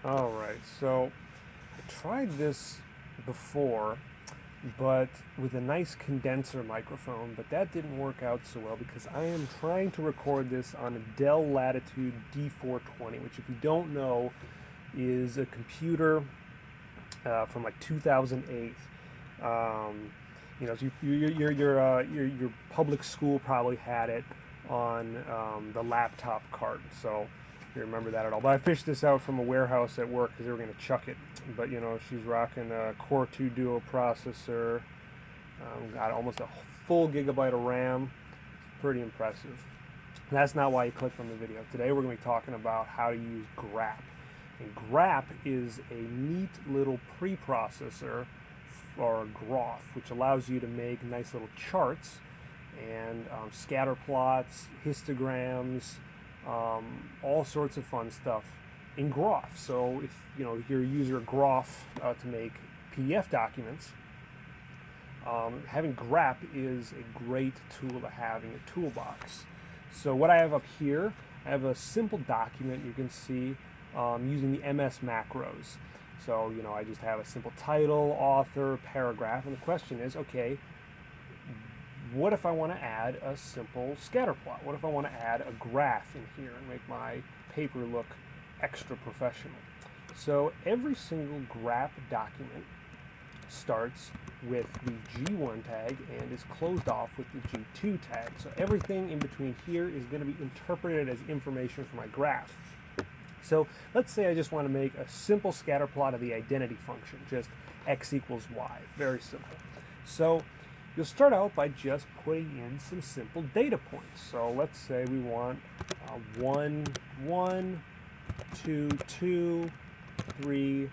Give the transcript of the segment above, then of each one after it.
Alright, so I tried this before, but with a nice condenser microphone, but that didn't work out so well because I am trying to record this on a Dell Latitude D420, which if you don't know is a computer from like 2008. You know, so your public school probably had it on the laptop cart, so you remember that at all. But I fished this out from a warehouse at work because they were going to chuck it. But you know, she's rocking a Core 2 Duo processor, got almost a full gigabyte of RAM. It's pretty impressive. And that's not why you clicked on the video. Today we're going to be talking about how to use Grap. And Grap is a neat little preprocessor for Groff, which allows you to make nice little charts and scatter plots, histograms, all sorts of fun stuff in Groff. So if you're a user of Groff to make PDF documents, having Grap is a great tool to have in your toolbox. So what I have up here, I have a simple document you can see using the MS macros. So I just have a simple title, author, paragraph, and the question is, okay, what if I want to add a simple scatter plot? What if I want to add a graph in here and make my paper look extra professional? So every single Grap document starts with the G1 tag and is closed off with the G2 tag. So everything in between here is going to be interpreted as information for my graph. So let's say I just want to make a simple scatter plot of the identity function, just x equals y, very simple. So you'll start out by just putting in some simple data points. So let's say we want 1, 1, 2, 2, 3,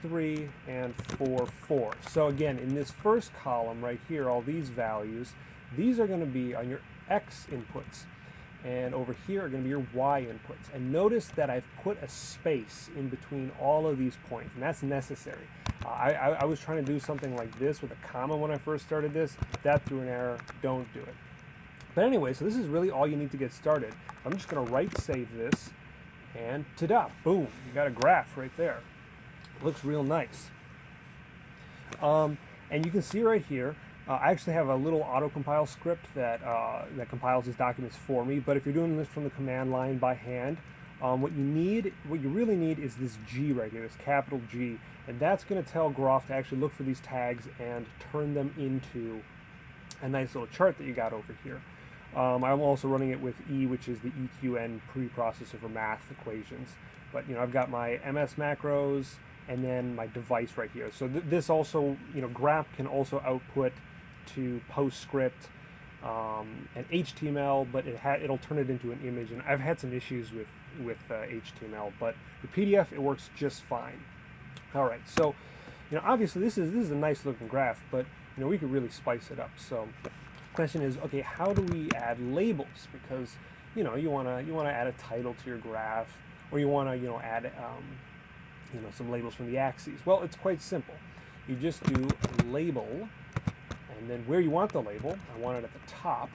3, and 4, 4. So again, in this first column right here, all these values, these are going to be on your x inputs. And over here are going to be your y inputs. And notice that I've put a space in between all of these points, and that's necessary. I was trying to do something like this with a comma when I first started this. That threw an error. Don't do it. But anyway, so this is really all you need to get started. I'm just going to right save this, and ta-da, boom, you got a graph right there. It looks real nice. And you can see right here, I actually have a little autocompile script that compiles these documents for me. But if you're doing this from the command line by hand, what you really need is this G right here, this capital G, and that's going to tell Groff to actually look for these tags and turn them into a nice little chart that you got over here. I'm also running it with E, which is the EQN preprocessor for math equations. But I've got my MS macros and then my device right here. So this also, Grap can also output to PostScript and HTML, but it'll turn it into an image. And I've had some issues with HTML, but the PDF, it works just fine. All right, so obviously this is a nice looking graph, but we could really spice it up. So the question is, okay, how do we add labels? Because you want to add a title to your graph, or you want to add some labels from the axes. Well, it's quite simple. You just do a label, and then where you want the label, I want it at the top,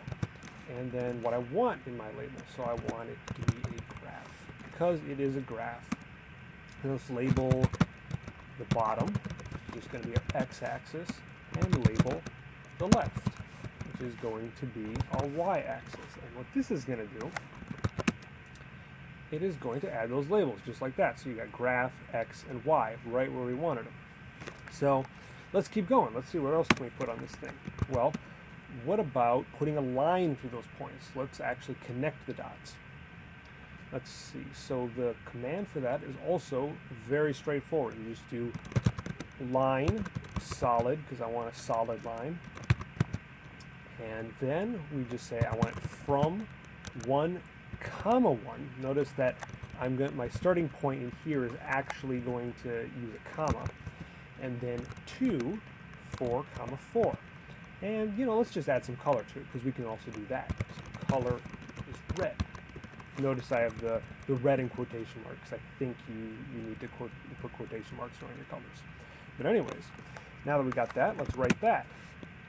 and then what I want in my label. So I want it to be a graph, because it is a graph. And let's label the bottom, which is going to be our x-axis, and label the left, which is going to be our y-axis. And what this is going to do, it is going to add those labels just like that. So you got graph, x, and y right where we wanted them. So let's keep going. Let's see what else can we put on this thing. Well, what about putting a line through those points? Let's actually connect the dots. Let's see. So the command for that is also very straightforward. You just do line solid, because I want a solid line. And then we just say I want it from 1, comma 1. Notice that my starting point in here is actually going to use a comma, and then 2, 4, comma 4. And let's just add some color to it, because we can also do that. So color is red. Notice I have the red in quotation marks. I think you need to put quotation marks around your colors. But anyways, now that we got that, let's write that.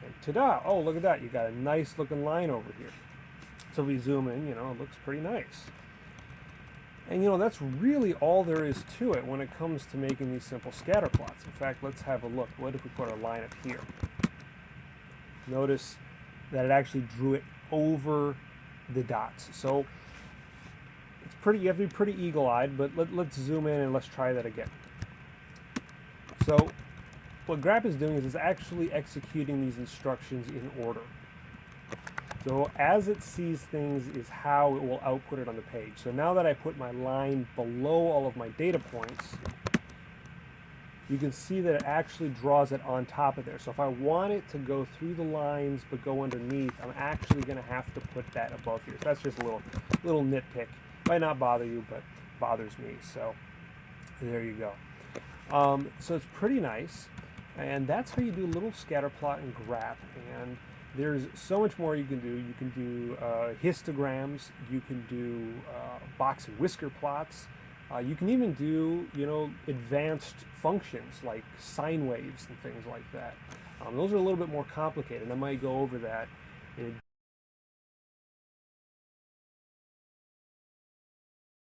And ta-da! Oh, look at that. You got a nice looking line over here. So we zoom in, it looks pretty nice. And you know, that's really all there is to it when it comes to making these simple scatter plots. In fact, let's have a look. What if we put our line up here? Notice that it actually drew it over the dots. So it's pretty, you have to be pretty eagle-eyed, but let's zoom in and let's try that again. So what Grap is doing is it's actually executing these instructions in order. So as it sees things is how it will output it on the page. So now that I put my line below all of my data points, you can see that it actually draws it on top of there. So if I want it to go through the lines but go underneath, I'm actually going to have to put that above here. So that's just a little nitpick. Might not bother you, but bothers me. So there you go. So it's pretty nice. And that's how you do a little scatter plot in Grap. And there's so much more you can do. You can do histograms. You can do box and whisker plots. You can even do, you know, advanced functions like sine waves and things like that. Those are a little bit more complicated. I might go over that in